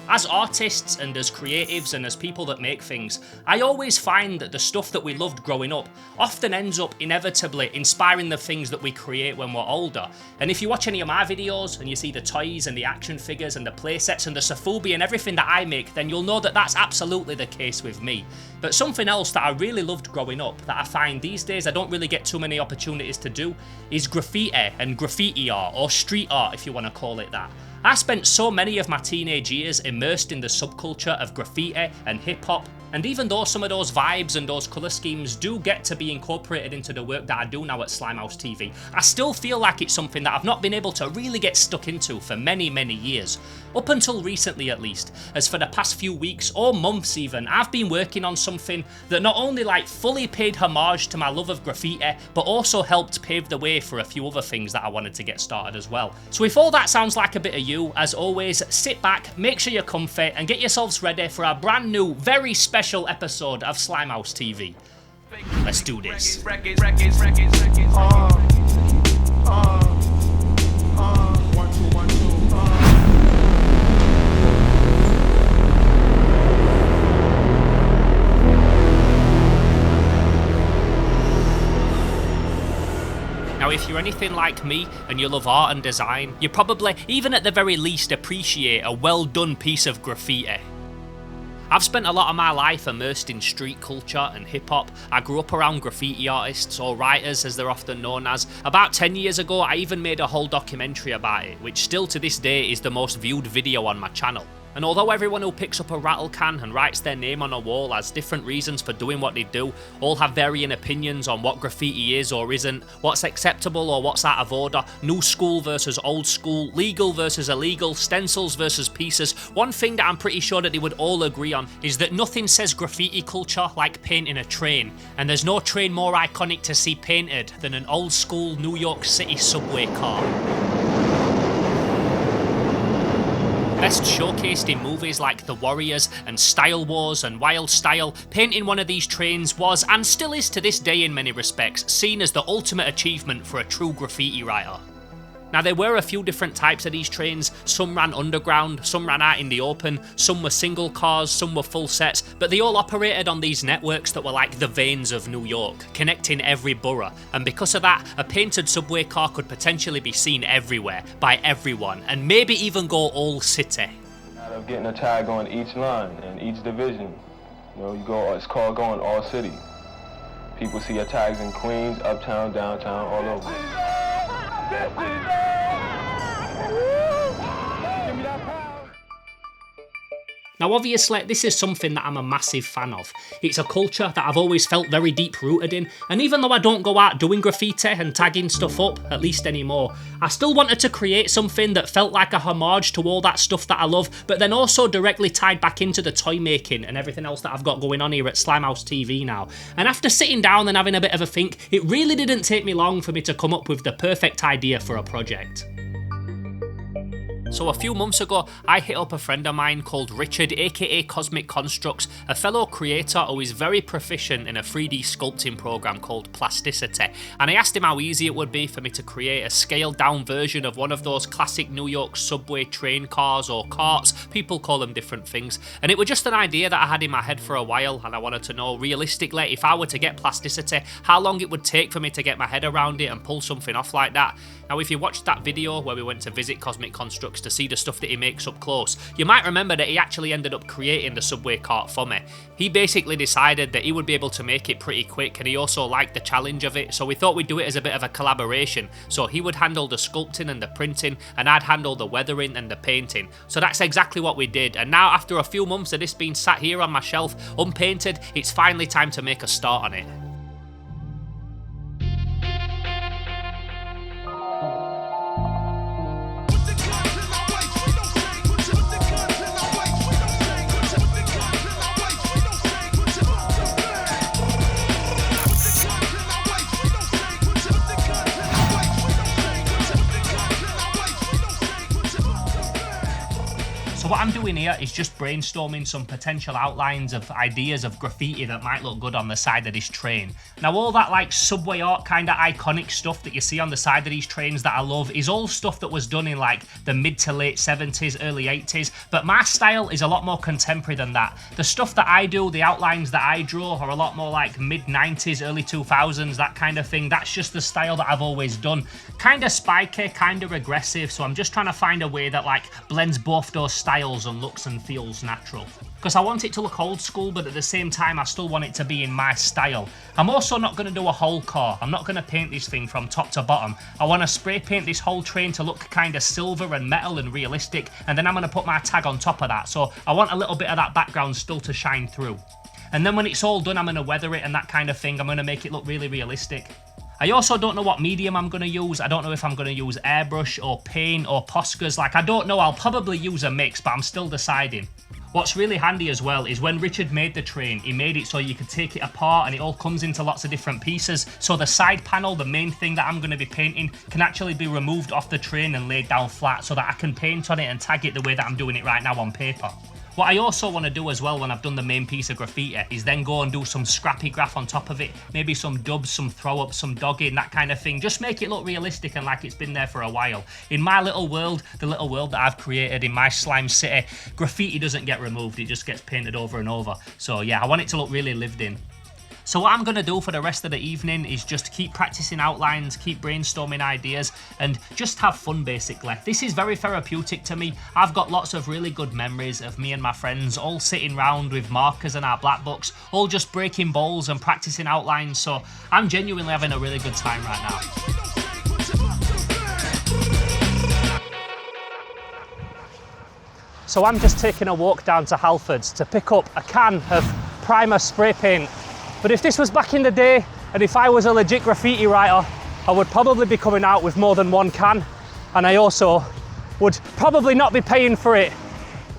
As artists and as creatives and as people that make things, I always find that the stuff that we loved growing up often ends up inevitably inspiring the things that we create when we're older. And if you watch any of my videos and you see the toys and the action figures and the playsets and the sofubi and everything that I make, then you'll know that that's absolutely the case with me. But something else that I really loved growing up that I find these days I don't really get too many opportunities to do is graffiti and graffiti art, or street art if you want to call it that. I spent so many of my teenage years immersed in the subculture of graffiti and hip-hop, and even though some of those vibes and those colour schemes do get to be incorporated into the work that I do now at Slimehouse TV, I still feel like it's something that I've not been able to really get stuck into for many years. Up until recently at least, as for the past few weeks or months even, I've been working on something that not only fully paid homage to my love of graffiti, but also helped pave the way for a few other things that I wanted to get started as well. So if all that sounds like a bit of you, as always, sit back, make sure you're comfy, and get yourselves ready for a brand new, very special episode of Slimehouse TV. Let's do this. Now, if you're anything like me and you love art and design, you probably, even at the very least, appreciate a well done piece of graffiti. I've spent a lot of my life immersed in street culture and hip-hop. I grew up around graffiti artists, or writers as they're often known as. About 10 years ago, I even made a whole documentary about it, which still to this day is the most viewed video on my channel. And although everyone who picks up a rattle can and writes their name on a wall has different reasons for doing what they do, all have varying opinions on what graffiti is or isn't, what's acceptable or what's out of order, new school versus old school, legal versus illegal, stencils versus pieces, one thing that I'm pretty sure that they would all agree on is that nothing says graffiti culture like painting a train, and there's no train more iconic to see painted than an old school New York City subway car. Best showcased in movies like The Warriors and Style Wars and Wild Style, painting one of these trains was, and still is to this day in many respects, seen as the ultimate achievement for a true graffiti writer. Now, there were a few different types of these trains. Some ran underground, some ran out in the open, some were single cars, some were full sets, but they all operated on these networks that were like the veins of New York, connecting every borough, and because of that, a painted subway car could potentially be seen everywhere, by everyone, and maybe even go all city. Out of getting a tag on each line and each division, it's called going all city. People see your tags in Queens, Uptown, Downtown, all over. Now obviously this is something that I'm a massive fan of. It's a culture that I've always felt very deep rooted in, and even though I don't go out doing graffiti and tagging stuff up, at least anymore, I still wanted to create something that felt like a homage to all that stuff that I love, but then also directly tied back into the toy making and everything else that I've got going on here at Slimehouse TV now. And after sitting down and having a bit of a think, it really didn't take me long for me to come up with the perfect idea for a project. So a few months ago, I hit up a friend of mine called Richard, aka Cosmic Constructs, a fellow creator who is very proficient in a 3D sculpting program called Plasticity, and I asked him how easy it would be for me to create a scaled down version of one of those classic New York subway train cars or carts, people call them different things, and it was just an idea that I had in my head for a while, and I wanted to know realistically if I were to get Plasticity, how long it would take for me to get my head around it and pull something off like that. Now if you watched that video where we went to visit Cosmic Constructs to see the stuff that he makes up close, you might remember that he actually ended up creating the subway cart for me. He basically decided that he would be able to make it pretty quick, and he also liked the challenge of it, so we thought we'd do it as a bit of a collaboration. So he would handle the sculpting and the printing, and I'd handle the weathering and the painting. So that's exactly what we did, and now after a few months of this being sat here on my shelf, unpainted, it's finally time to make a start on it. So what I'm doing here is just brainstorming some potential outlines of ideas of graffiti that might look good on the side of this train. Now all that like subway art kind of iconic stuff that you see on the side of these trains that I love is all stuff that was done in like the mid to late 70s, early 80s, but my style is a lot more contemporary than that. The stuff that I do, the outlines that I draw are a lot more like mid 90s, early 2000s, that kind of thing. That's just the style that I've always done. Kind of spiky, kind of regressive, so I'm just trying to find a way that like blends both those styles and looks and feels natural. Because I want it to look old school, but at the same time I still want it to be in my style. I'm also not going to do a whole core. I'm not going to paint this thing from top to bottom. I want to spray paint this whole train to look kind of silver and metal and realistic, and then I'm going to put my tag on top of that. So I want a little bit of that background still to shine through. And then when it's all done, I'm going to weather it and that kind of thing. I'm going to make it look really realistic. I also don't know what medium I'm going to use. I don't know if I'm going to use airbrush or paint or Poscas. Like, I don't know. I'll probably use a mix, but I'm still deciding. What's really handy as well is when Richard made the train, he made it so you could take it apart and it all comes into lots of different pieces. So the side panel, the main thing that I'm going to be painting, can actually be removed off the train and laid down flat so that I can paint on it and tag it the way that I'm doing it right now on paper. What I also want to do as well when I've done the main piece of graffiti is then go and do some scrappy graph on top of it. Maybe some dubs, some throw-ups, some dogging, that kind of thing. Just make it look realistic and like it's been there for a while. In my little world, the little world that I've created in my slime city, graffiti doesn't get removed, it just gets painted over and over. So yeah, I want it to look really lived in. So what I'm going to do for the rest of the evening is just keep practicing outlines, keep brainstorming ideas, and just have fun basically. This is very therapeutic to me. I've got lots of really good memories of me and my friends all sitting round with markers and our black books, all just breaking balls and practicing outlines, so I'm genuinely having a really good time right now. So I'm just taking a walk down to Halfords to pick up a can of primer spray paint. But if this was back in the day, and if I was a legit graffiti writer, I would probably be coming out with more than one can, and I also would probably not be paying for it.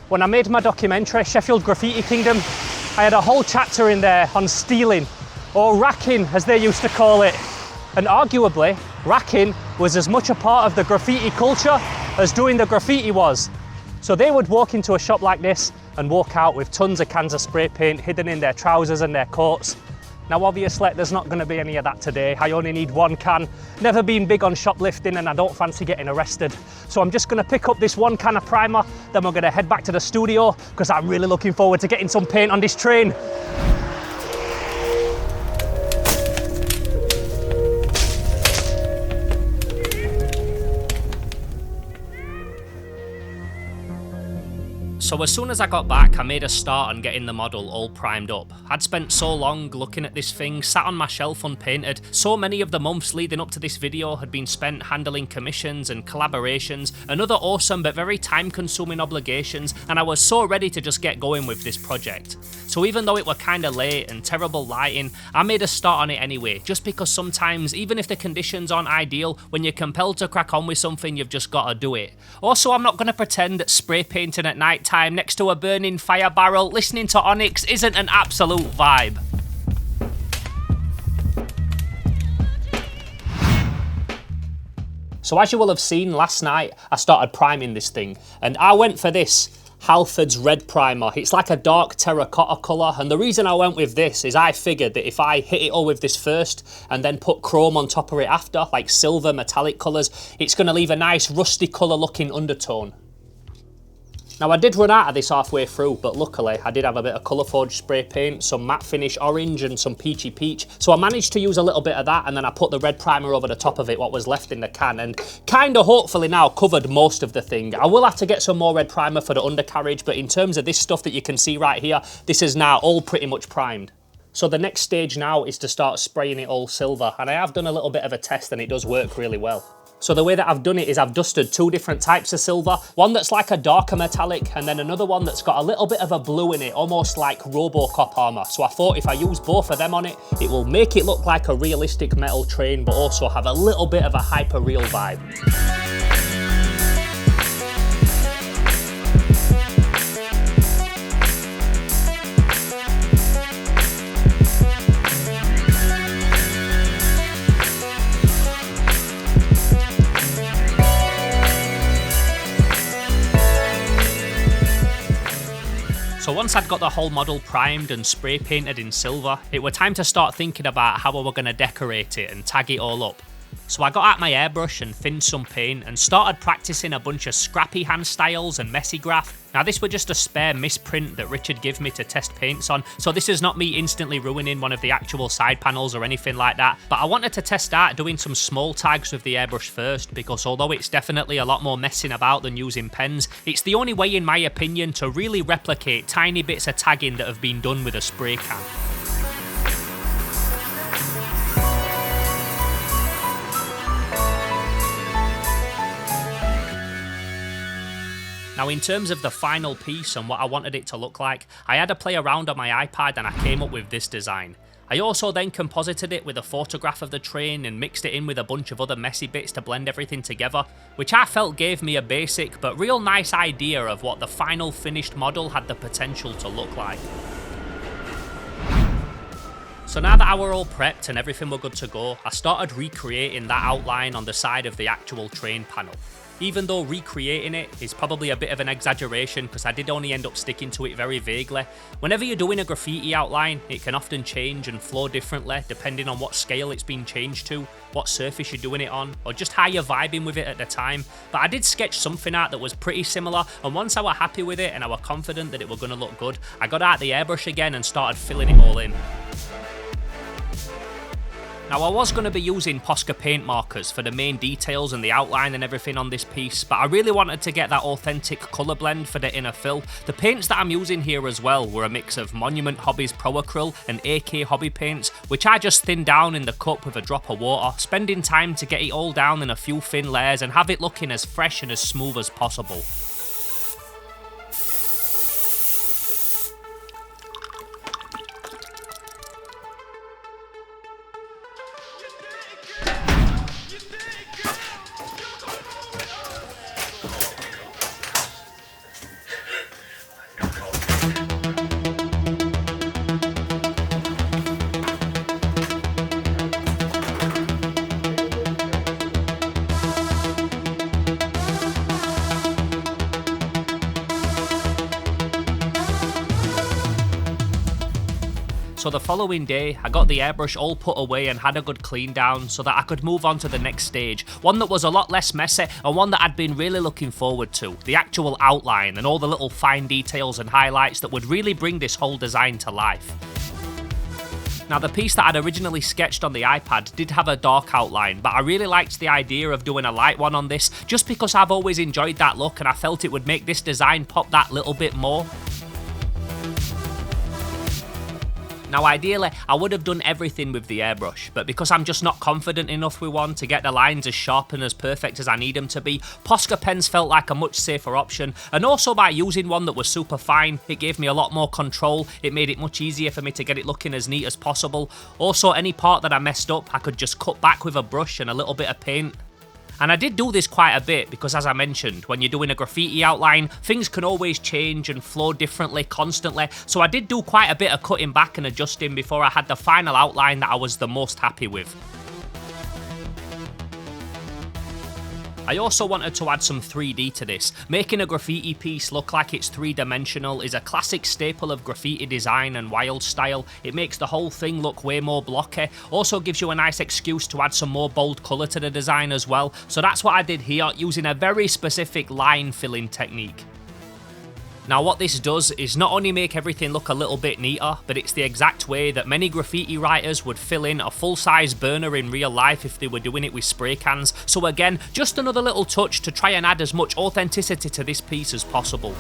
When I made my documentary, Sheffield Graffiti Kingdom, I had a whole chapter in there on stealing, or racking as they used to call it. And arguably, racking was as much a part of the graffiti culture as doing the graffiti was. So they would walk into a shop like this and walk out with tons of cans of spray paint hidden in their trousers and their coats. Now obviously there's not going to be any of that today. I only need one can. Never been big on shoplifting and I don't fancy getting arrested. So I'm just going to pick up this one can of primer, then we're going to head back to the studio because I'm really looking forward to getting some paint on this train. So as soon as I got back, I made a start on getting the model all primed up. I'd spent so long looking at this thing, sat on my shelf unpainted. So many of the months leading up to this video had been spent handling commissions and collaborations and other awesome but very time-consuming obligations, and I was so ready to just get going with this project. So even though it were kinda late and terrible lighting, I made a start on it anyway, just because sometimes, even if the conditions aren't ideal, when you're compelled to crack on with something, you've just gotta do it. Also, I'm not gonna pretend that spray painting at night time next to a burning fire barrel listening to Onyx isn't an absolute vibe. So as you will have seen last night, I started priming this thing, and I went for this Halfords red primer. It's like a dark terracotta colour, and the reason I went with this is I figured that if I hit it all with this first and then put chrome on top of it after, like silver metallic colours, it's going to leave a nice rusty colour looking undertone. Now I did run out of this halfway through, but luckily I did have a bit of colour forge spray paint, some matte finish orange and some peachy peach, so I managed to use a little bit of that, and then I put the red primer over the top of it, what was left in the can, and kinda hopefully now covered most of the thing. I will have to get some more red primer for the undercarriage, but in terms of this stuff that you can see right here, this is now all pretty much primed. So the next stage now is to start spraying it all silver, and I have done a little bit of a test and it does work really well. So the way that I've done it is I've dusted two different types of silver, one that's like a darker metallic and then another one that's got a little bit of a blue in it, almost like Robocop armour. So I thought if I use both of them on it, it will make it look like a realistic metal train but also have a little bit of a hyper-real vibe. So once I'd got the whole model primed and spray painted in silver, it was time to start thinking about how I were going to decorate it and tag it all up. So I got out my airbrush and thinned some paint and started practicing a bunch of scrappy hand styles and messy graph. Now this was just a spare misprint that Richard gave me to test paints on, so this is not me instantly ruining one of the actual side panels or anything like that, but I wanted to test out doing some small tags with the airbrush first, because although it's definitely a lot more messing about than using pens, it's the only way in my opinion to really replicate tiny bits of tagging that have been done with a spray can. Now in terms of the final piece and what I wanted it to look like, I had to play around on my iPad and I came up with this design. I also then composited it with a photograph of the train and mixed it in with a bunch of other messy bits to blend everything together, which I felt gave me a basic but real nice idea of what the final finished model had the potential to look like. So now that I were all prepped and everything were good to go, I started recreating that outline on the side of the actual train panel. Even though recreating it is probably a bit of an exaggeration because I did only end up sticking to it very vaguely. Whenever you're doing a graffiti outline, it can often change and flow differently depending on what scale it's been changed to, what surface you're doing it on, or just how you're vibing with it at the time. But I did sketch something out that was pretty similar, and once I were happy with it and I were confident that it were going to look good, I got out the airbrush again and started filling it all in. Now I was going to be using Posca paint markers for the main details and the outline and everything on this piece, but I really wanted to get that authentic colour blend for the inner fill. The paints that I'm using here as well were a mix of Monument Hobbies Pro Acryl and AK Hobby paints, which I just thinned down in the cup with a drop of water, spending time to get it all down in a few thin layers and have it looking as fresh and as smooth as possible. So the following day, I got the airbrush all put away and had a good clean down so that I could move on to the next stage, one that was a lot less messy and one that I'd been really looking forward to, the actual outline and all the little fine details and highlights that would really bring this whole design to life. Now the piece that I'd originally sketched on the iPad did have a dark outline, but I really liked the idea of doing a light one on this just because I've always enjoyed that look and I felt it would make this design pop that little bit more. Now ideally, I would have done everything with the airbrush, but because I'm just not confident enough with one to get the lines as sharp and as perfect as I need them to be, Posca pens felt like a much safer option, and also by using one that was super fine, it gave me a lot more control, it made it much easier for me to get it looking as neat as possible. Also, any part that I messed up, I could just cut back with a brush and a little bit of paint. And I did do this quite a bit because, as I mentioned, when you're doing a graffiti outline, things can always change and flow differently constantly, so I did do quite a bit of cutting back and adjusting before I had the final outline that I was the most happy with. I also wanted to add some 3D to this. Making a graffiti piece look like it's three-dimensional is a classic staple of graffiti design and wild style. It makes the whole thing look way more blocky, also gives you a nice excuse to add some more bold colour to the design as well, so that's what I did here, using a very specific line filling technique. Now what this does is not only make everything look a little bit neater, but it's the exact way that many graffiti writers would fill in a full-size burner in real life if they were doing it with spray cans. So again, just another little touch to try and add as much authenticity to this piece as possible.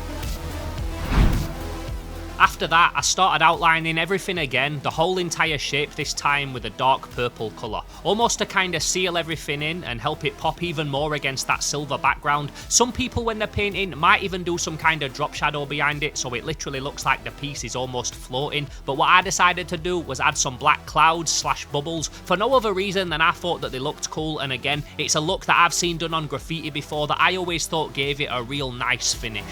After that, I started outlining everything again, the whole entire shape this time with a dark purple colour, almost to kind of seal everything in and help it pop even more against that silver background. Some people when they're painting might even do some kind of drop shadow behind it so it literally looks like the piece is almost floating, but what I decided to do was add some black clouds / bubbles for no other reason than I thought that they looked cool, and again, it's a look that I've seen done on graffiti before that I always thought gave it a real nice finish.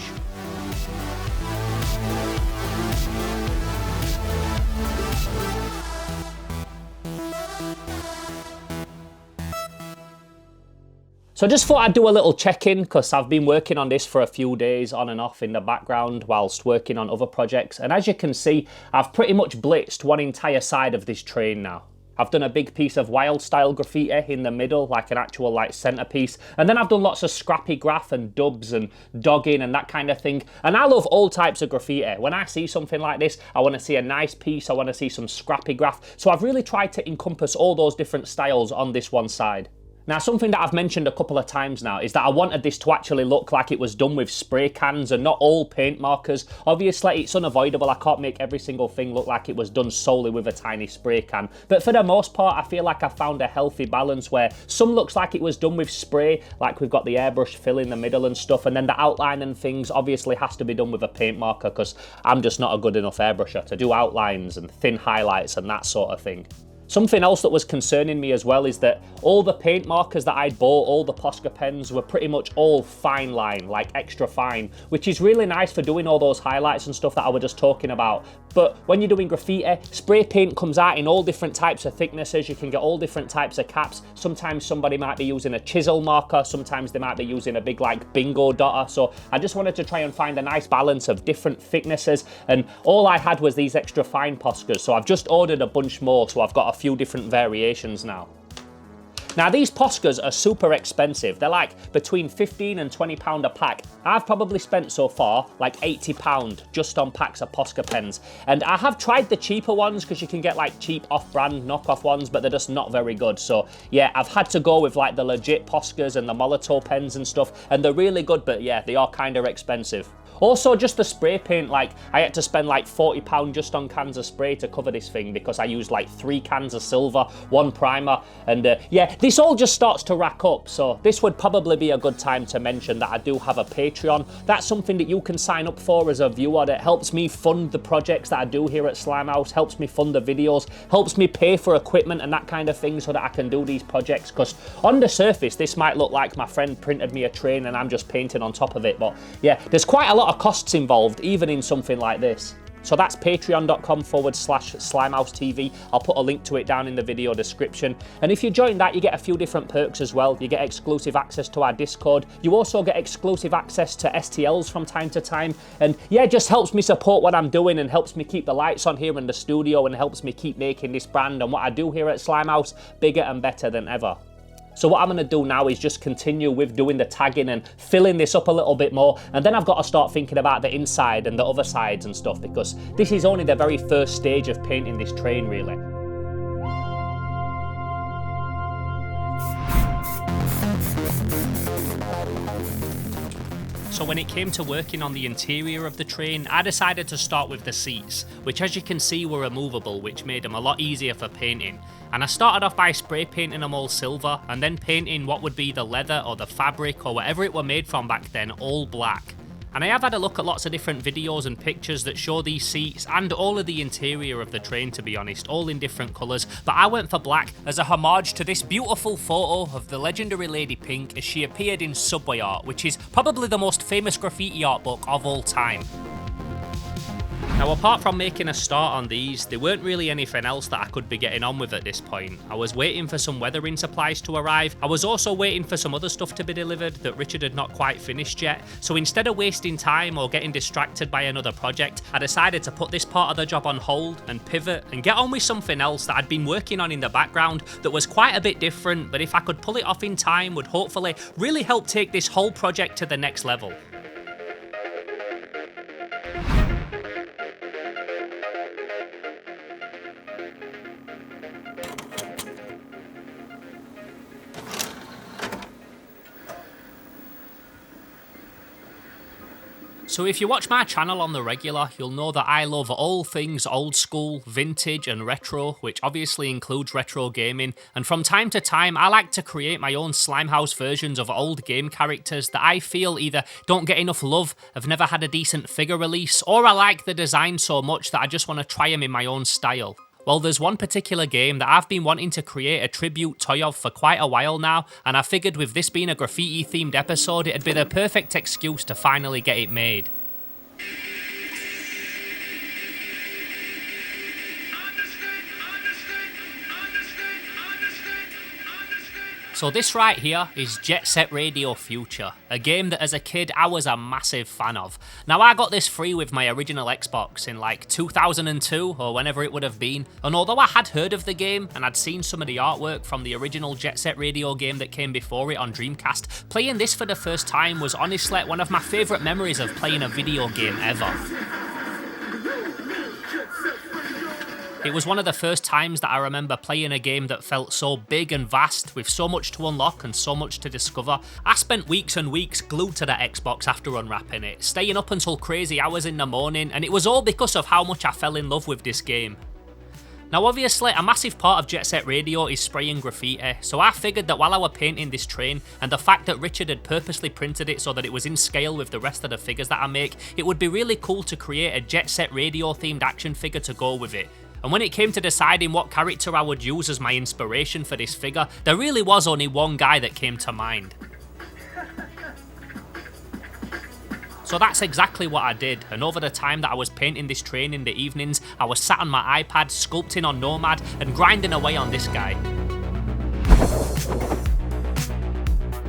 So just thought I'd do a little check-in because I've been working on this for a few days on and off in the background whilst working on other projects. And as you can see, I've pretty much blitzed one entire side of this train now. I've done a big piece of wild style graffiti in the middle, like an actual like centerpiece. And then I've done lots of scrappy graph and dubs and dogging and that kind of thing. And I love all types of graffiti. When I see something like this, I want to see a nice piece, I want to see some scrappy graph. So I've really tried to encompass all those different styles on this one side. Now, something that I've mentioned a couple of times now is that I wanted this to actually look like it was done with spray cans and not all paint markers. Obviously, it's unavoidable. I can't make every single thing look like it was done solely with a tiny spray can. But for the most part, I feel like I found a healthy balance where some looks like it was done with spray, like we've got the airbrush fill in the middle and stuff, and then the outline and things obviously has to be done with a paint marker because I'm just not a good enough airbrusher to do outlines and thin highlights and that sort of thing. Something else that was concerning me as well is that all the paint markers that I'd bought, all the Posca pens, were pretty much all fine line, like extra fine, which is really nice for doing all those highlights and stuff that I was just talking about. But when you're doing graffiti, spray paint comes out in all different types of thicknesses. You can get all different types of caps. Sometimes somebody might be using a chisel marker. Sometimes they might be using a big like bingo dotter. So I just wanted to try and find a nice balance of different thicknesses. And all I had was these extra fine Poscas. So I've just ordered a bunch more. So I've got a few different variations now. Now these Poscas are super expensive. They're like between 15 and 20 pound a pack. I've probably spent so far like 80 pound just on packs of Posca pens. And I have tried the cheaper ones because you can get like cheap off-brand knockoff ones, but they're just not very good. So yeah, I've had to go with like the legit Poscas and the Molotov pens and stuff, and they're really good, but yeah, they are kind of expensive. Also, just the spray paint, like I had to spend like £40 just on cans of spray to cover this thing because I used like 3 cans of silver, 1 primer, and yeah, this all just starts to rack up. So this would probably be a good time to mention that I do have a Patreon. That's something that you can sign up for as a viewer. That helps me fund the projects that I do here at Slimehouse, helps me fund the videos, helps me pay for equipment and that kind of thing so that I can do these projects. Because on the surface, this might look like my friend printed me a train and I'm just painting on top of it. But yeah, there's quite a lot of costs involved even in something like this. So that's patreon.com/SlimehouseTV. I'll put a link to it down in the video description. And if you join that, you get a few different perks as well. You get exclusive access to our Discord. You also get exclusive access to STLs from time to time. And yeah, it just helps me support what I'm doing and helps me keep the lights on here in the studio and helps me keep making this brand and what I do here at Slimehouse bigger and better than ever. So what I'm going to do now is just continue with doing the tagging and filling this up a little bit more, and then I've got to start thinking about the inside and the other sides and stuff, because this is only the very first stage of painting this train really. So when it came to working on the interior of the train, I decided to start with the seats, which as you can see were removable, which made them a lot easier for painting. And I started off by spray painting them all silver, and then painting what would be the leather or the fabric or whatever it were made from back then all black. And I have had a look at lots of different videos and pictures that show these seats and all of the interior of the train, to be honest, all in different colours, but I went for black as a homage to this beautiful photo of the legendary Lady Pink as she appeared in Subway Art, which is probably the most famous graffiti art book of all time. Now, apart from making a start on these, there weren't really anything else that I could be getting on with at this point. I was waiting for some weathering supplies to arrive. I was also waiting for some other stuff to be delivered that Richard had not quite finished yet. So instead of wasting time or getting distracted by another project, I decided to put this part of the job on hold and pivot and get on with something else that I'd been working on in the background that was quite a bit different, but if I could pull it off in time, would hopefully really help take this whole project to the next level. So if you watch my channel on the regular, you'll know that I love all things old school, vintage and retro, which obviously includes retro gaming, and from time to time I like to create my own Slimehouse versions of old game characters that I feel either don't get enough love, have never had a decent figure release, or I like the design so much that I just want to try them in my own style. Well, there's one particular game that I've been wanting to create a tribute toy of for quite a while now, and I figured with this being a graffiti themed episode, it'd be the perfect excuse to finally get it made. So this right here is Jet Set Radio Future, a game that as a kid I was a massive fan of. Now I got this free with my original Xbox in like 2002 or whenever it would have been, and although I had heard of the game and I'd seen some of the artwork from the original Jet Set Radio game that came before it on Dreamcast, playing this for the first time was honestly one of my favourite memories of playing a video game ever. It was one of the first times that I remember playing a game that felt so big and vast, with so much to unlock and so much to discover. I spent weeks and weeks glued to that Xbox after unwrapping it, staying up until crazy hours in the morning, and it was all because of how much I fell in love with this game. Now obviously, a massive part of Jet Set Radio is spraying graffiti, so I figured that while I were painting this train, and the fact that Richard had purposely printed it so that it was in scale with the rest of the figures that I make, it would be really cool to create a Jet Set Radio themed action figure to go with it. And when it came to deciding what character I would use as my inspiration for this figure, there really was only one guy that came to mind. So that's exactly what I did, and over the time that I was painting this train in the evenings, I was sat on my iPad sculpting on Nomad and grinding away on this guy.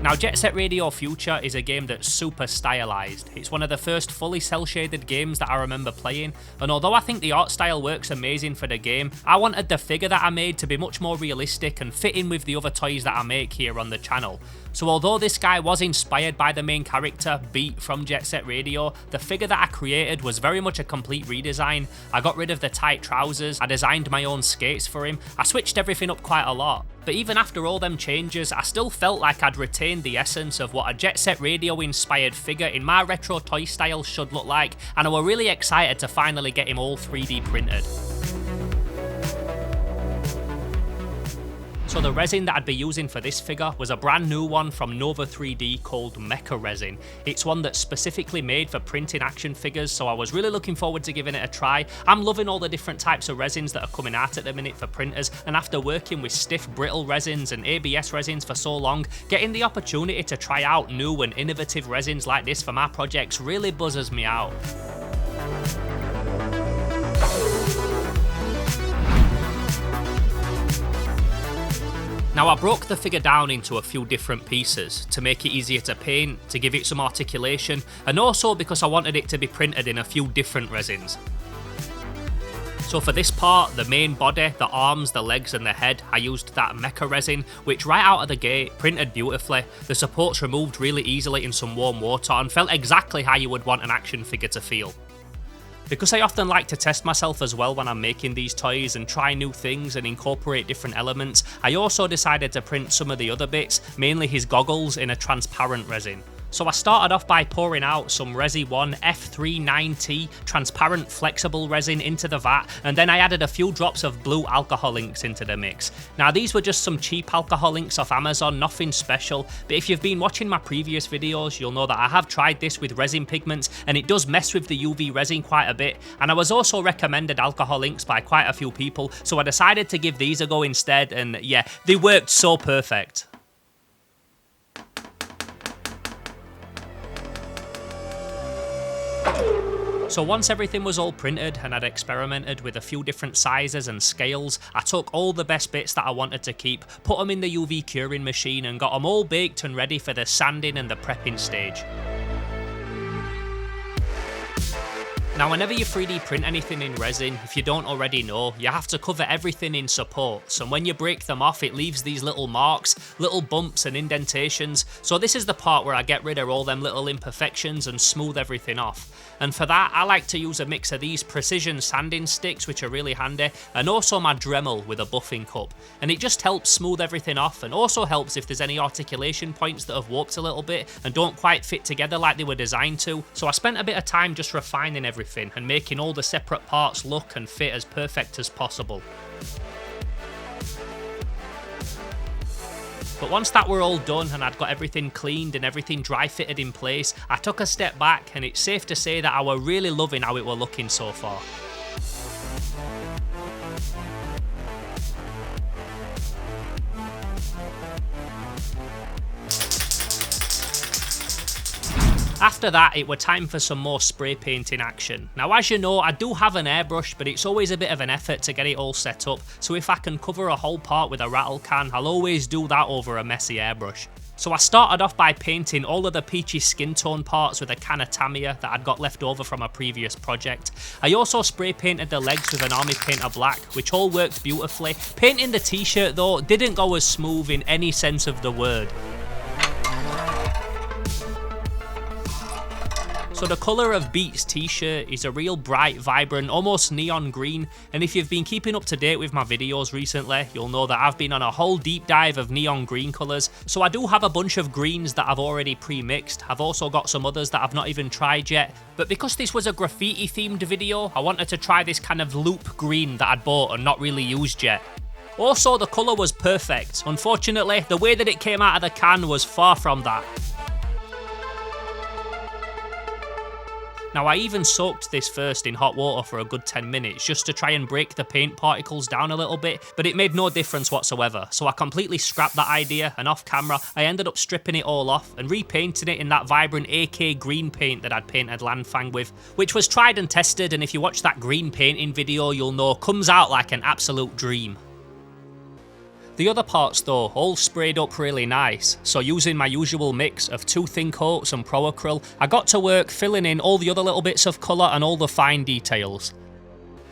Now Jet Set Radio Future is a game that's super stylized. It's one of the first fully cel-shaded games that I remember playing, and although I think the art style works amazing for the game, I wanted the figure that I made to be much more realistic and fit in with the other toys that I make here on the channel. So although this guy was inspired by the main character, Beat from Jet Set Radio, the figure that I created was very much a complete redesign. I got rid of the tight trousers, I designed my own skates for him, I switched everything up quite a lot. But even after all them changes, I still felt like I'd retained the essence of what a Jet Set Radio inspired figure in my retro toy style should look like, and I were really excited to finally get him all 3D printed. So the resin that I'd be using for this figure was a brand new one from Nova 3D called Mecha Resin. It's one that's specifically made for printing action figures, so I was really looking forward to giving it a try. I'm loving all the different types of resins that are coming out at the minute for printers, and after working with stiff brittle resins and ABS resins for so long, getting the opportunity to try out new and innovative resins like this for my projects really buzzes me out. Now I broke the figure down into a few different pieces to make it easier to paint, to give it some articulation, and also because I wanted it to be printed in a few different resins. So for this part, the main body, the arms, the legs and the head, I used that Mecha Resin, which right out of the gate printed beautifully. The supports removed really easily in some warm water and felt exactly how you would want an action figure to feel. Because I often like to test myself as well when I'm making these toys and try new things and incorporate different elements, I also decided to print some of the other bits, mainly his goggles, in a transparent resin. So I started off by pouring out some Resi 1 F39T transparent flexible resin into the vat, and then I added a few drops of blue alcohol inks into the mix. Now these were just some cheap alcohol inks off Amazon, nothing special, but if you've been watching my previous videos, you'll know that I have tried this with resin pigments, and it does mess with the UV resin quite a bit, and I was also recommended alcohol inks by quite a few people, so I decided to give these a go instead, and yeah, they worked so perfect. So once everything was all printed and I'd experimented with a few different sizes and scales, I took all the best bits that I wanted to keep, put them in the UV curing machine and got them all baked and ready for the sanding and the prepping stage. Now whenever you 3D print anything in resin, if you don't already know, you have to cover everything in supports, and when you break them off it leaves these little marks, little bumps and indentations, so this is the part where I get rid of all them little imperfections and smooth everything off. And for that I like to use a mix of these precision sanding sticks, which are really handy, and also my Dremel with a buffing cup, and it just helps smooth everything off, and also helps if there's any articulation points that have warped a little bit and don't quite fit together like they were designed to. So I spent a bit of time just refining everything and making all the separate parts look and fit as perfect as possible. But once that were all done and I'd got everything cleaned and everything dry fitted in place, I took a step back, and it's safe to say that I were really loving how it were looking so far. After that, it were time for some more spray painting action. Now as you know, I do have an airbrush, but it's always a bit of an effort to get it all set up, so if I can cover a whole part with a rattle can, I'll always do that over a messy airbrush. So I started off by painting all of the peachy skin tone parts with a can of Tamiya that I'd got left over from a previous project. I also spray painted the legs with an army painter black, which all worked beautifully. Painting the t-shirt though didn't go as smooth in any sense of the word. So the colour of Beat's t-shirt is a real bright, vibrant, almost neon green, and if you've been keeping up to date with my videos recently, you'll know that I've been on a whole deep dive of neon green colours. So I do have a bunch of greens that I've already pre-mixed. I've also got some others that I've not even tried yet, but because this was a graffiti themed video, I wanted to try this kind of loop green that I'd bought and not really used yet. Also, the colour was perfect. Unfortunately, the way that it came out of the can was far from that. Now I even soaked this first in hot water for a good 10 minutes just to try and break the paint particles down a little bit, but it made no difference whatsoever, so I completely scrapped that idea, and off camera I ended up stripping it all off and repainting it in that vibrant AK green paint that I'd painted Landfang with, which was tried and tested, and if you watch that green painting video you'll know comes out like an absolute dream. The other parts though all sprayed up really nice, so using my usual mix of 2 thin coats and Pro Acryl, I got to work filling in all the other little bits of colour and all the fine details.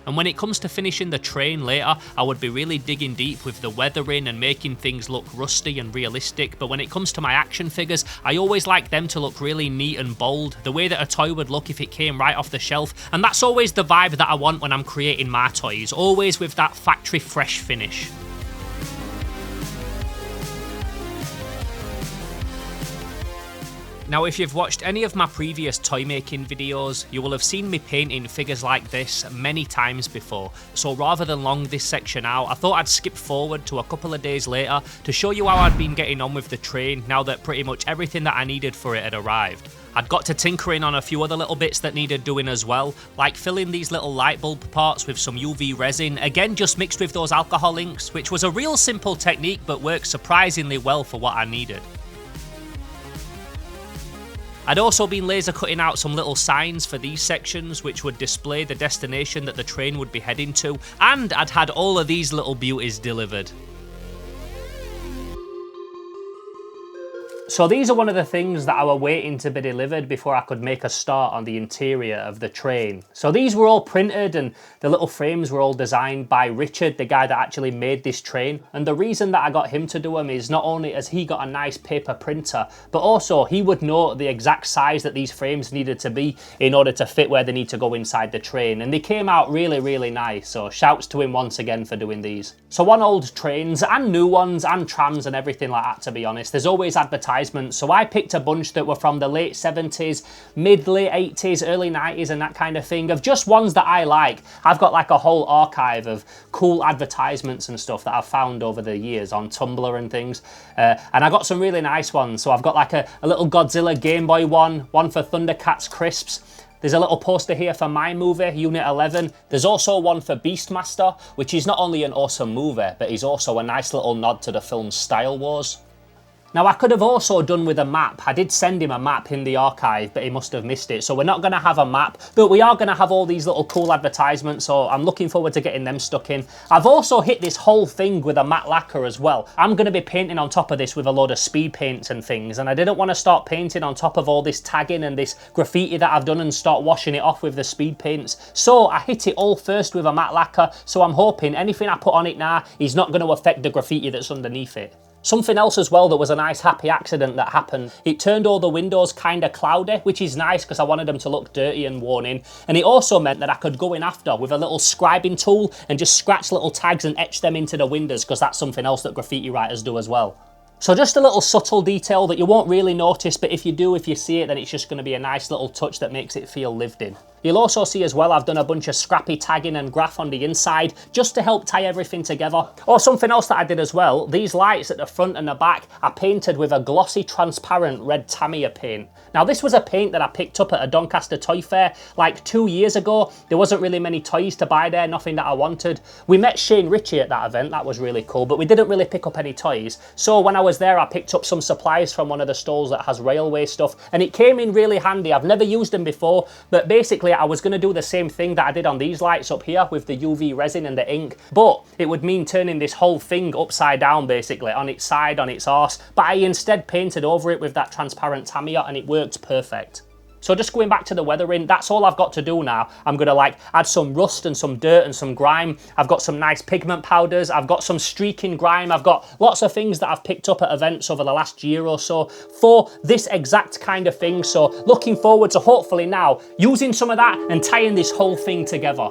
And when it comes to finishing the train later, I would be really digging deep with the weathering and making things look rusty and realistic, but when it comes to my action figures, I always like them to look really neat and bold, the way that a toy would look if it came right off the shelf, and that's always the vibe that I want when I'm creating my toys, always with that factory fresh finish. Now if you've watched any of my previous toy making videos, you will have seen me painting figures like this many times before, so rather than long this section out, I thought I'd skip forward to a couple of days later to show you how I'd been getting on with the train now that pretty much everything that I needed for it had arrived. I'd got to tinkering on a few other little bits that needed doing as well, like filling these little light bulb parts with some UV resin, again just mixed with those alcohol inks, which was a real simple technique but worked surprisingly well for what I needed. I'd also been laser cutting out some little signs for these sections which would display the destination that the train would be heading to, and I'd had all of these little beauties delivered. So these are one of the things that I were waiting to be delivered before I could make a start on the interior of the train. So these were all printed and the little frames were all designed by Richard, the guy that actually made this train. And the reason that I got him to do them is not only has he got a nice paper printer, but also he would know the exact size that these frames needed to be in order to fit where they need to go inside the train. And they came out really, really nice. So shouts to him once again for doing these. So on old trains and new ones and trams and everything like that, to be honest, there's always advertisements. So I picked a bunch that were from the late 70s, mid-late 80s, early 90s and that kind of thing, of just ones that I like. I've got like a whole archive of cool advertisements and stuff that I've found over the years on Tumblr and things. And I got some really nice ones. So I've got like a little Godzilla Game Boy one for Thundercats Crisps. There's a little poster here for My Movie, Unit 11. There's also one for Beastmaster, which is not only an awesome movie, but is also a nice little nod to the film Style Wars. Now I could have also done with a map. I did send him a map in the archive, but he must have missed it. So we're not going to have a map, but we are going to have all these little cool advertisements, so I'm looking forward to getting them stuck in. I've also hit this whole thing with a matte lacquer as well. I'm going to be painting on top of this with a load of speed paints and things, and I didn't want to start painting on top of all this tagging and this graffiti that I've done and start washing it off with the speed paints. So I hit it all first with a matte lacquer, so I'm hoping anything I put on it now is not going to affect the graffiti that's underneath it. Something else as well that was a nice happy accident that happened, it turned all the windows kind of cloudy, which is nice because I wanted them to look dirty and worn in. And it also meant that I could go in after with a little scribing tool and just scratch little tags and etch them into the windows, because that's something else that graffiti writers do as well. So just a little subtle detail that you won't really notice, but if you do, if you see it, then it's just going to be a nice little touch that makes it feel lived in. You'll also see as well I've done a bunch of scrappy tagging and graph on the inside just to help tie everything together. Or something else that I did as well, these lights at the front and the back are painted with a glossy transparent red Tamiya paint. Now this was a paint that I picked up at a Doncaster toy fair like 2 years ago. There wasn't really many toys to buy there, nothing that I wanted. We met Shane Ritchie at that event, that was really cool, but we didn't really pick up any toys. So when I was there I picked up some supplies from one of the stalls that has railway stuff, and it came in really handy. I've never used them before, but basically I was going to do the same thing that I did on these lights up here with the UV resin and the ink, but it would mean turning this whole thing upside down basically, on its side, on its arse, but I instead painted over it with that transparent Tamiya and it worked perfect. So just going back to the weathering, that's all I've got to do now. I'm going to like add some rust and some dirt and some grime. I've got some nice pigment powders. I've got some streaking grime. I've got lots of things that I've picked up at events over the last year or so for this exact kind of thing. So looking forward to hopefully now using some of that and tying this whole thing together.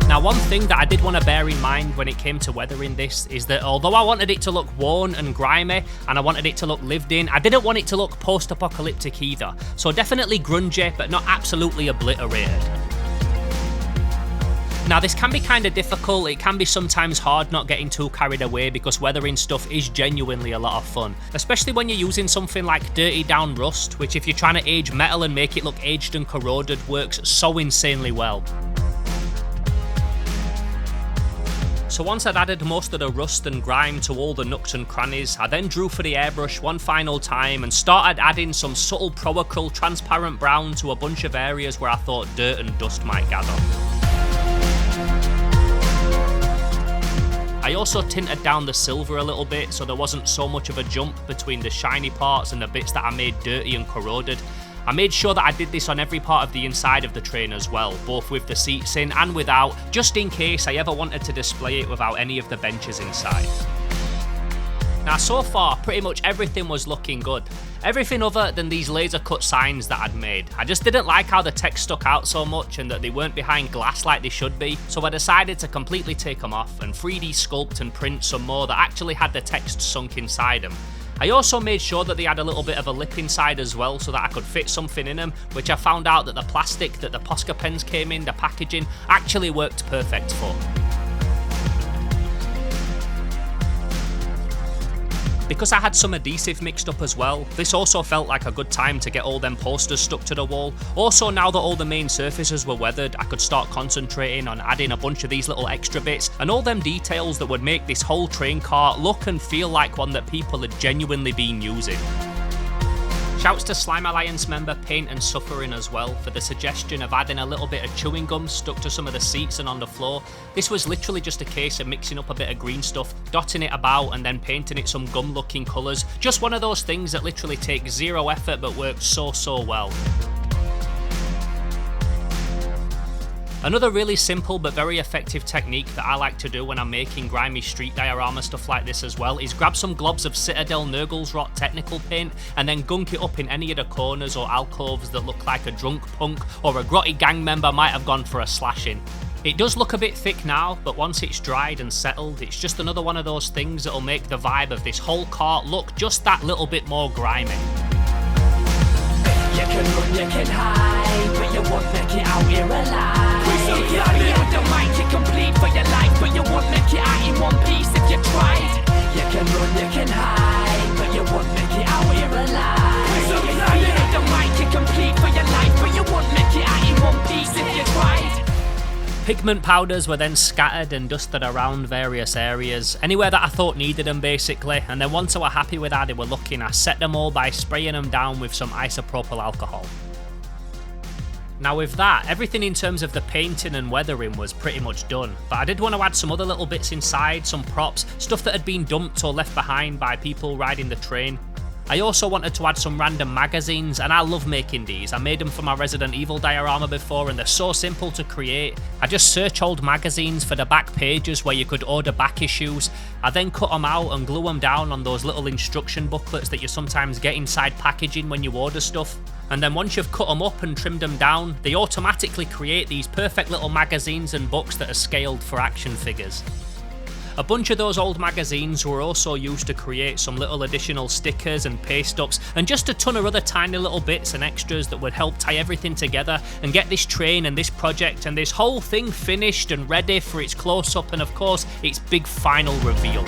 Now, one thing that I did want to bear in mind when it came to weathering this is that although I wanted it to look worn and grimy and I wanted it to look lived in, I didn't want it to look post-apocalyptic either. So definitely grungy, but not absolutely obliterated. Now this can be kind of difficult, it can be sometimes hard not getting too carried away because weathering stuff is genuinely a lot of fun. Especially when you're using something like dirty down rust, which if you're trying to age metal and make it look aged and corroded works so insanely well. So once I'd added most of the rust and grime to all the nooks and crannies, I then drew for the airbrush one final time and started adding some subtle pro-acryl transparent brown to a bunch of areas where I thought dirt and dust might gather. I also tinted down the silver a little bit so there wasn't so much of a jump between the shiny parts and the bits that I made dirty and corroded. I made sure that I did this on every part of the inside of the train as well, both with the seats in and without, just in case I ever wanted to display it without any of the benches inside. Now so far, pretty much everything was looking good. Everything other than these laser cut signs that I'd made. I just didn't like how the text stuck out so much and that they weren't behind glass like they should be, so I decided to completely take them off and 3D sculpt and print some more that actually had the text sunk inside them. I also made sure that they had a little bit of a lip inside as well so that I could fit something in them, which I found out that the plastic that the Posca pens came in, the packaging, actually worked perfect for. Because I had some adhesive mixed up as well, this also felt like a good time to get all them posters stuck to the wall. Also, now that all the main surfaces were weathered, I could start concentrating on adding a bunch of these little extra bits and all them details that would make this whole train car look and feel like one that people had genuinely been using. Shouts to Slime Alliance member Paint and Suffering as well for the suggestion of adding a little bit of chewing gum stuck to some of the seats and on the floor. This was literally just a case of mixing up a bit of green stuff, dotting it about and then painting it some gum looking colours. Just one of those things that literally take zero effort but works so well. Another really simple but very effective technique that I like to do when I'm making grimy street diorama stuff like this as well is grab some globs of Citadel Nurgle's Rot technical paint and then gunk it up in any of the corners or alcoves that look like a drunk punk or a grotty gang member might have gone for a slashing. It does look a bit thick now, but once it's dried and settled, it's just another one of those things that'll make the vibe of this whole cart look just that little bit more grimy. You can run, you can hide, but you won't make it out here alive. You with the mind, you complete for your life, but you won't make it out in one piece if you tried. You can run, you can hide, but you won't make it out here alive. You with the mind, you complete for your life, but you won't make it out in one piece if you tried. Pigment powders were then scattered and dusted around various areas, anywhere that I thought needed them basically, and then once I were happy with how they were looking, I set them all by spraying them down with some isopropyl alcohol. Now with that, everything in terms of the painting and weathering was pretty much done, but I did want to add some other little bits inside, some props, stuff that had been dumped or left behind by people riding the train. I also wanted to add some random magazines, and I love making these. I made them for my Resident Evil diorama before, and they're so simple to create. I just search old magazines for the back pages where you could order back issues. I then cut them out and glue them down on those little instruction booklets that you sometimes get inside packaging when you order stuff. And then once you've cut them up and trimmed them down, they automatically create these perfect little magazines and books that are scaled for action figures. A bunch of those old magazines were also used to create some little additional stickers and paste-ups, and just a ton of other tiny little bits and extras that would help tie everything together and get this train and this project and this whole thing finished and ready for its close-up and of course its big final reveal.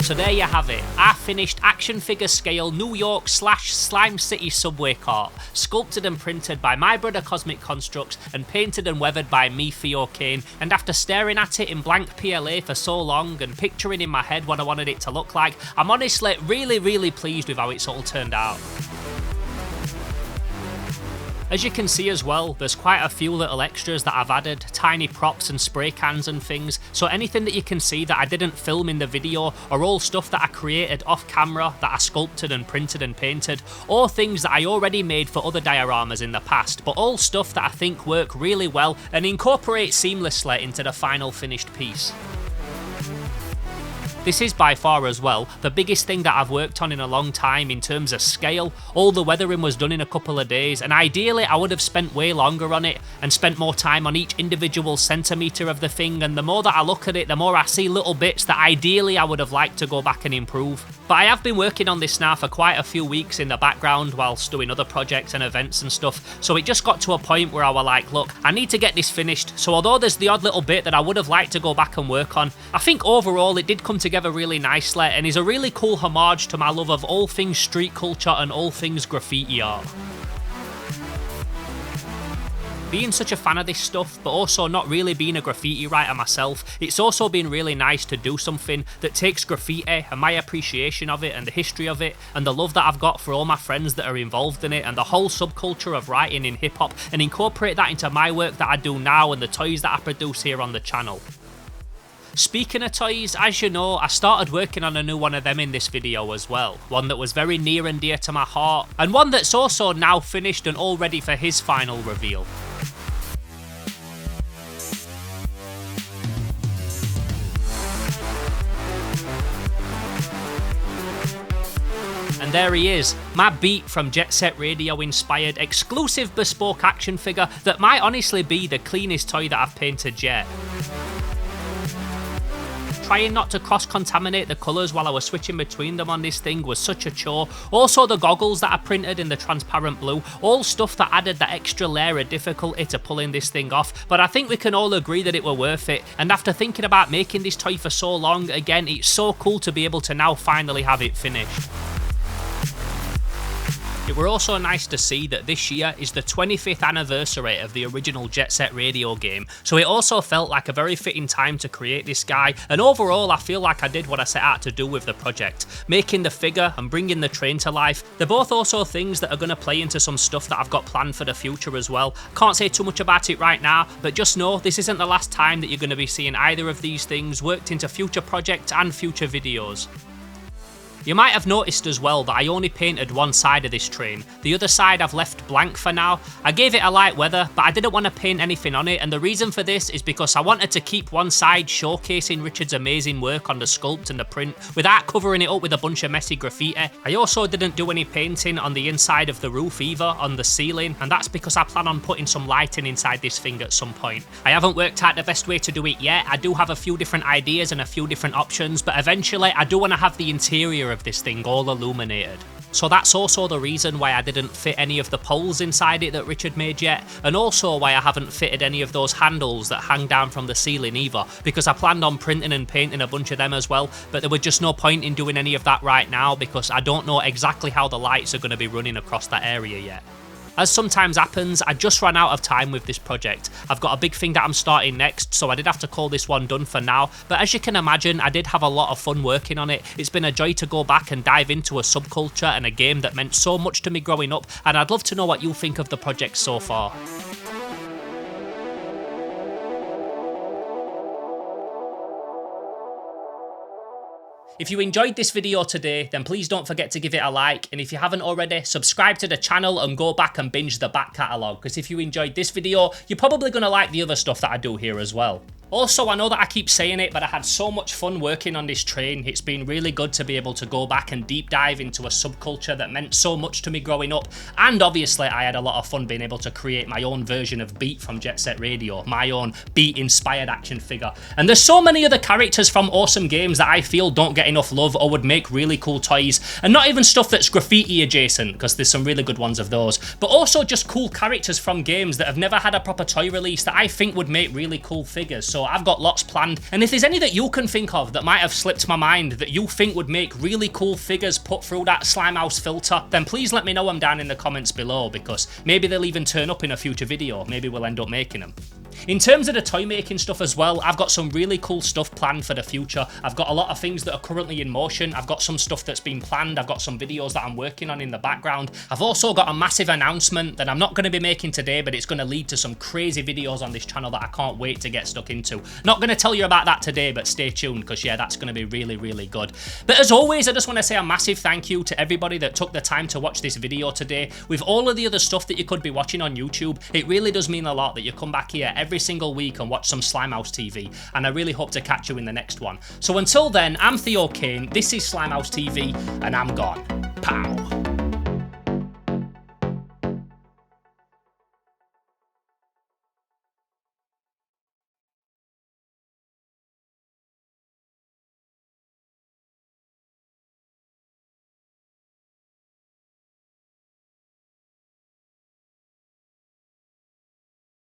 So there you have it, our finished action figure scale New York / Slime City subway cart, sculpted and printed by my brother Cosmic Constructs and painted and weathered by me, Theo Kane. And after staring at it in blank PLA for so long and picturing in my head what I wanted it to look like, I'm honestly really pleased with how it's all turned out. As you can see as well, there's quite a few little extras that I've added, tiny props and spray cans and things, so anything that you can see that I didn't film in the video are all stuff that I created off camera that I sculpted and printed and painted, or things that I already made for other dioramas in the past, but all stuff that I think work really well and incorporate seamlessly into the final finished piece. This is by far as well the biggest thing that I've worked on in a long time in terms of scale. All the weathering was done in a couple of days, and ideally I would have spent way longer on it and spent more time on each individual centimetre of the thing, and the more that I look at it, the more I see little bits that ideally I would have liked to go back and improve. But I have been working on this now for quite a few weeks in the background whilst doing other projects and events and stuff, so it just got to a point where I was like, look, I need to get this finished. So although there's the odd little bit that I would have liked to go back and work on, I think overall it did come together really nicely and is a really cool homage to my love of all things street culture and all things graffiti art. Being such a fan of this stuff, but also not really being a graffiti writer myself, it's also been really nice to do something that takes graffiti and my appreciation of it and the history of it and the love that I've got for all my friends that are involved in it and the whole subculture of writing in hip hop and incorporate that into my work that I do now and the toys that I produce here on the channel. Speaking of toys, as you know, I started working on a new one of them in this video as well. One that was very near and dear to my heart, and one that's also now finished and all ready for his final reveal. And there he is, my Beat from Jet Set Radio inspired exclusive bespoke action figure that might honestly be the cleanest toy that I've painted yet. Trying not to cross-contaminate the colours while I was switching between them on this thing was such a chore. Also the goggles that I printed in the transparent blue, all stuff that added that extra layer of difficulty to pulling this thing off, but I think we can all agree that it were worth it, and after thinking about making this toy for so long, again, it's so cool to be able to now finally have it finished. It were also nice to see that this year is the 25th anniversary of the original Jet Set Radio game, so it also felt like a very fitting time to create this guy, and overall I feel like I did what I set out to do with the project, making the figure and bringing the train to life. They're both also things that are going to play into some stuff that I've got planned for the future as well. Can't say too much about it right now, but just know this isn't the last time that you're going to be seeing either of these things worked into future projects and future videos. You might have noticed as well that I only painted one side of this train. The other side I've left blank for now. I gave it a light weather, but I didn't want to paint anything on it, and the reason for this is because I wanted to keep one side showcasing Richard's amazing work on the sculpt and the print without covering it up with a bunch of messy graffiti. I also didn't do any painting on the inside of the roof either, on the ceiling, and that's because I plan on putting some lighting inside this thing at some point. I haven't worked out the best way to do it yet. I do have a few different ideas and a few different options, but eventually I do want to have the interior of this thing all illuminated. So that's also the reason why I didn't fit any of the poles inside it that Richard made yet, and also why I haven't fitted any of those handles that hang down from the ceiling either, because I planned on printing and painting a bunch of them as well, but there was just no point in doing any of that right now because I don't know exactly how the lights are going to be running across that area yet. As sometimes happens, I just ran out of time with this project. I've got a big thing that I'm starting next, so I did have to call this one done for now, but as you can imagine, I did have a lot of fun working on it. It's been a joy to go back and dive into a subculture and a game that meant so much to me growing up, and I'd love to know what you think of the project so far. If you enjoyed this video today, then please don't forget to give it a like, and if you haven't already, subscribe to the channel and go back and binge the back catalogue, because if you enjoyed this video, you're probably going to like the other stuff that I do here as well. Also, I know that I keep saying it, but I had so much fun working on this train. It's been really good to be able to go back and deep dive into a subculture that meant so much to me growing up, and obviously I had a lot of fun being able to create my own version of Beat from Jet Set Radio, my own Beat-inspired action figure. And there's so many other characters from awesome games that I feel don't get enough love or would make really cool toys, and not even stuff that's graffiti adjacent, because there's some really good ones of those, but also just cool characters from games that have never had a proper toy release that I think would make really cool figures. So I've got lots planned, and if there's any that you can think of that might have slipped my mind that you think would make really cool figures put through that Slimehouse filter, then please let me know them down in the comments below, because maybe they'll even turn up in a future video. Maybe we'll end up making them. In terms of the toy making stuff as well, I've got some really cool stuff planned for the future. I've got a lot of things that are currently in motion. I've got some stuff that's been planned. I've got some videos that I'm working on in the background. I've also got a massive announcement that I'm not going to be making today, but it's going to lead to some crazy videos on this channel that I can't wait to get stuck into. Not going to tell you about that today, but stay tuned, because yeah, that's going to be really, really good. But as always, I just want to say a massive thank you to everybody that took the time to watch this video today. With all of the other stuff that you could be watching on YouTube, it really does mean a lot that you come back here every single week and watch some Slimehouse TV, and I really hope to catch you in the next one. So until then, I'm Theo Kane, this is Slimehouse TV, and I'm gone. Pow!